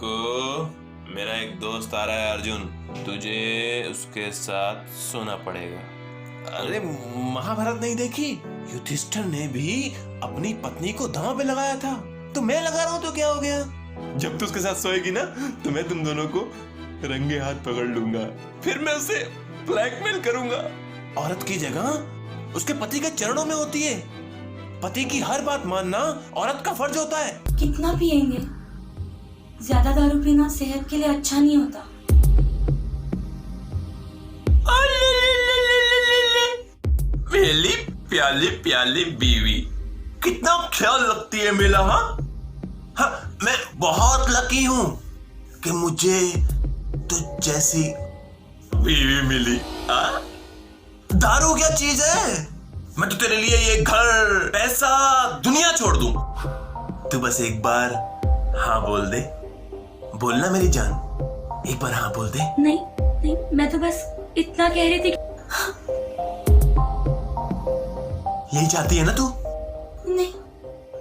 रुको, मेरा एक दोस्त आ रहा है अर्जुन, तुझे उसके साथ सोना पड़ेगा। अरे महाभारत नहीं देखी? युधिष्ठिर ने भी अपनी पत्नी को दांव पे लगाया था, तो मैं लगा रहा हूं तो क्या हो गया? जब तू उसके साथ सोएगी ना तो मैं तुम दोनों को रंगे हाथ पकड़ लूंगा, फिर मैं उसे ब्लैकमेल करूंगा। औरत की जगह उसके पति के चरणों में होती है। पति की हर बात मानना औरत का फर्ज होता है। कितना पिएंगे? ज्यादा दारू पीना सेहत के लिए अच्छा नहीं होता। मेरी प्याली प्याली बीवी, कितना ख्याल रखती है मेरा। हाँ, मैं बहुत लकी हूँ कि मुझे तुझ जैसी बीवी मिली। दारू क्या चीज है? मैं तो तेरे लिए ये घर, पैसा, दुनिया छोड़ दूं। तू बस एक बार हाँ बोल दे। बोलना मेरी जान, एक बार हाँ बोल दे। नहीं नहीं, मैं तो बस इतना कह रही थी। यही चाहती है ना तू? नहीं।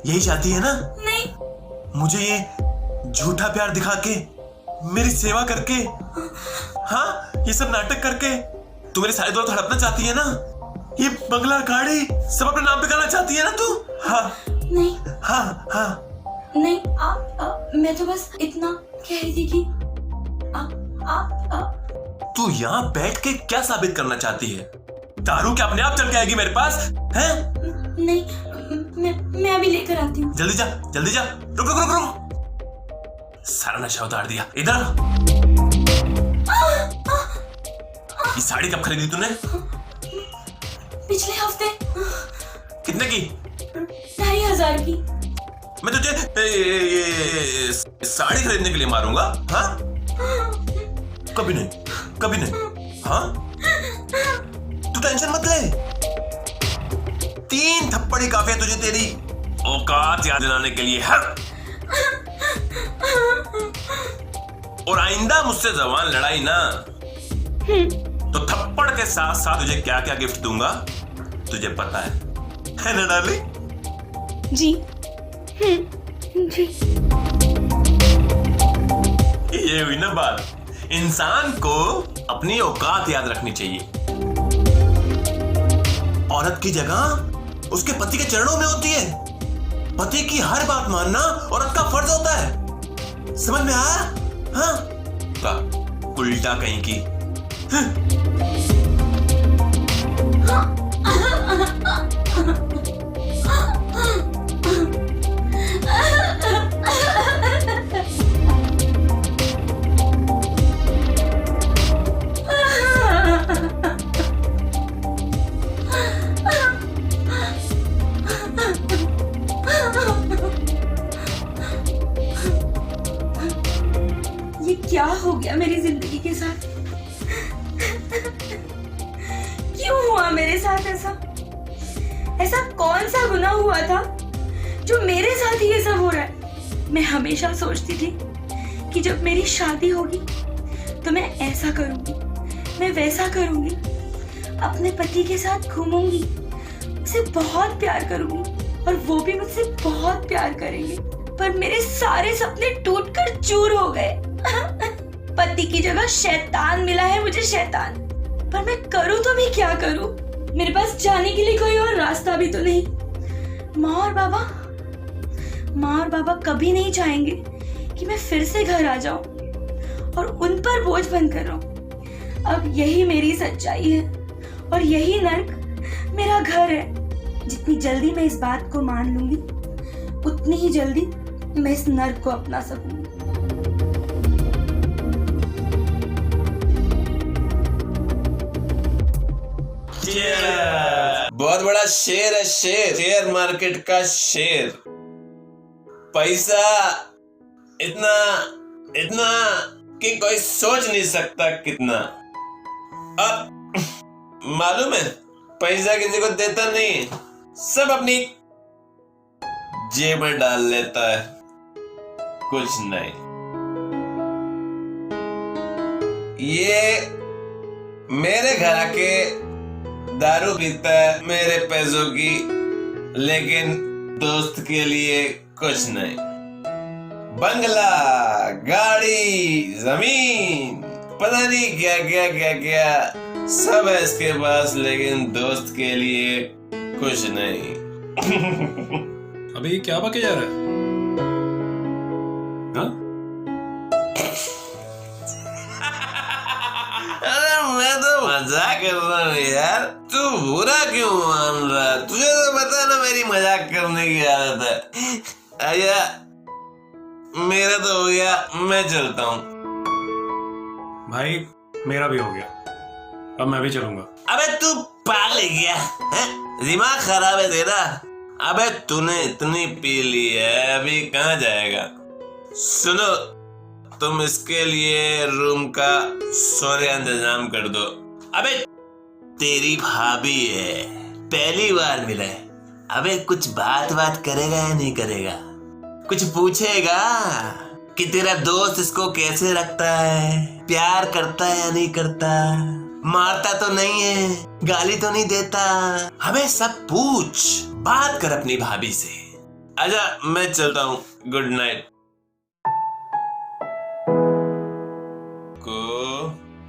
यही चाहती है ना? नहीं। मुझे ये झूठा प्यार दिखा के, मेरी सेवा करके, हाँ ये सब नाटक करके तू मेरे सारे दोस्त हड़पना चाहती है ना? ये बंगला गाड़ी सब अपने नाम पे करना चाहती है ना तू? हाँ नहीं। हाँ हाँ नहीं, मैं तो बस इतना कह रही थी कि तू यहाँ बैठ के क्या साबित करना चाहती है? दारू क्या अपने आप चल के आएगी मेरे पास है? नहीं, मैं अभी लेकर आती हूँ। जल्दी जा, जल्दी जा। रुक रुक रुक रुक, सारा नशा उतार दिया। इधर ये साड़ी कब खरीदी तूने? पिछले हफ्ते। कितने की? 2500 की। मैं तुझे ये साड़ी खरीदने के लिए मारूंगा? हाँ? कभी नहीं, कभी नहीं। हाँ? तू टेंशन मत ले, 3 थप्पड़ ही काफी है तुझे तेरी औकात याद दिलाने के लिए। हाँ? और आइंदा मुझसे जबान लड़ाई ना तो थप्पड़ के साथ साथ तुझे क्या क्या गिफ्ट दूंगा तुझे पता है ना डार्लिंग? जी। जी। ये हुई ना बात। इंसान को अपनी औकात याद रखनी चाहिए। औरत की जगह उसके पति के चरणों में होती है। पति की हर बात मानना औरत का फर्ज होता है। समझ में आया? हाँ? उल्टा कहीं की। ये क्या हो गया मेरी जिंदगी के साथ? क्यों हुआ मेरे साथ ऐसा? ऐसा कौन सा गुनाह हुआ था जो मेरे साथ ही ये सब हो रहा है? मैं हमेशा सोचती थी कि जब मेरी शादी होगी तो मैं ऐसा करूंगी, मैं वैसा करूंगी, अपने पति के साथ घूमूंगी, उसे बहुत प्यार करूंगी और वो भी मुझसे बहुत प्यार करेंगे। पर मेरे सारे सपने टूटकर चूर हो गए। पति की जगह शैतान मिला है मुझे, शैतान। पर मैं करूं तो भी क्या करूं? मेरे पास जाने के लिए कोई और रास्ता भी तो नहीं। माँ और बाबा कभी नहीं चाहेंगे कि मैं फिर से घर आ जाऊं और उन पर बोझ बनकर रहूं। अब यही मेरी सच्चाई है और यही नर्क मेरा घर है। जितनी जल्दी मैं इस बात को मान लूंगी उतनी ही जल्दी मैं इस नर्क को अपना सकूंगी। बहुत बड़ा शेर है, शेयर मार्केट का शेर। पैसा इतना इतना कि कोई सोच नहीं सकता कितना। अब मालूम है, पैसा किसी को देता नहीं, सब अपनी जेब में डाल लेता है। कुछ नहीं, ये मेरे घर आके दारू पीता है मेरे पैसों की, लेकिन दोस्त के लिए कुछ नहीं। बंगला, गाड़ी, जमीन, पता नहीं क्या क्या क्या क्या सब है इसके पास, लेकिन दोस्त के लिए कुछ नहीं। अबे ये क्या बके जा रहा है? हाँ? अरे मैं तो मजाक कर रहा हूँ यार, तू बुरा क्यों मान रहा है? तुझे तो पता ना मेरी मजाक करने की आदत है। आया, मेरा तो हो गया, मैं चलता हूँ। भाई मेरा भी हो गया, अब मैं भी चलूंगा। अबे तू पागल है क्या? दिमाग खराब है तेरा? अबे तूने इतनी पी ली है, अभी कहाँ जाएगा? सुनो, तुम इसके लिए रूम का सोने का इंतजाम कर दो। अबे तेरी भाभी है, पहली बार मिला है, अबे कुछ बात करेगा या नहीं करेगा? कुछ पूछेगा कि तेरा दोस्त इसको कैसे रखता है, प्यार करता है या नहीं करता, मारता तो नहीं है, गाली तो नहीं देता? हमें सब पूछ, बात कर अपनी भाभी से। आजा, मैं चलता हूँ, गुड नाइट।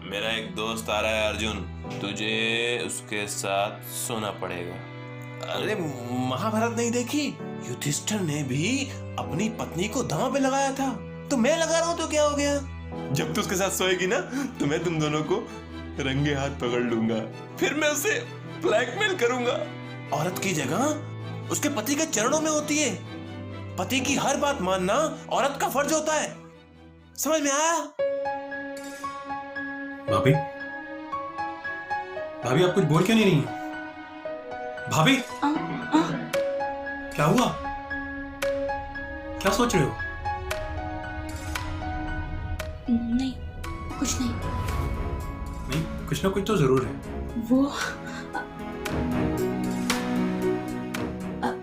मेरा एक दोस्त आ रहा है अर्जुन, तुझे उसके साथ सोना पड़ेगा। अरे महाभारत नहीं देखी? युधिष्ठिर ने भी अपनी पत्नी को दांव पे लगाया था, तो मैं लगा रहा हूँ तो क्या हो गया? जब तू उसके साथ सोएगी ना, तो मैं तुम दोनों को रंगे हाथ पकड़ लूंगा, फिर मैं उसे ब्लैकमेल करूंगा। औरत की जगह उसके पति के चरणों में होती है। पति की हर बात मानना औरत का फर्ज होता है, समझ में आया? भाभी, भाभी आप कुछ बोल क्यों नहीं रही? भाभी, क्या हुआ? क्या सोच रहे हो? नहीं, कुछ नहीं। नहीं, कुछ ना कुछ तो जरूर है। वो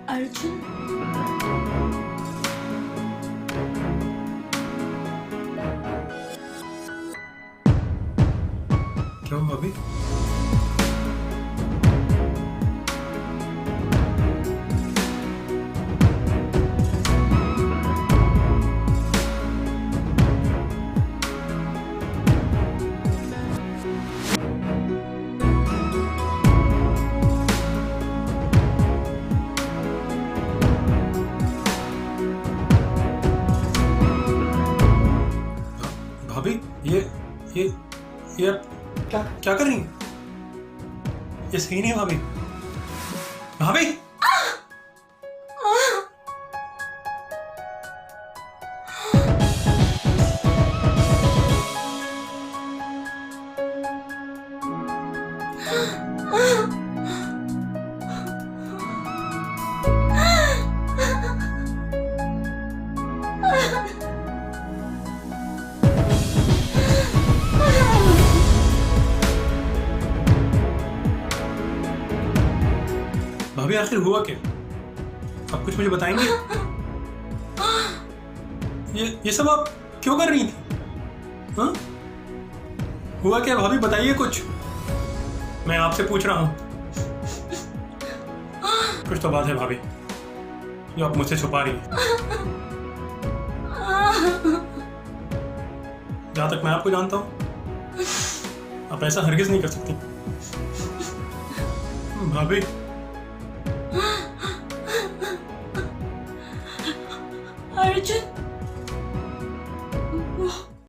अर्जुन, क्यों भाभी? भाभी, ये आप क्या कर रही हैं? ये सही नहीं है भाभी। भाभी, भाभी आखिर हुआ क्या? आप कुछ मुझे बताएंगे? ये सब आप क्यों कर रही थी? हाँ? हुआ क्या भाभी, बताइए कुछ। मैं आपसे पूछ रहा हूं। कुछ तो बात है भाभी, जो आप मुझसे छुपा रही हैं। जहां तक मैं आपको जानता हूं, आप ऐसा हरगिज नहीं कर सकती। भाभी,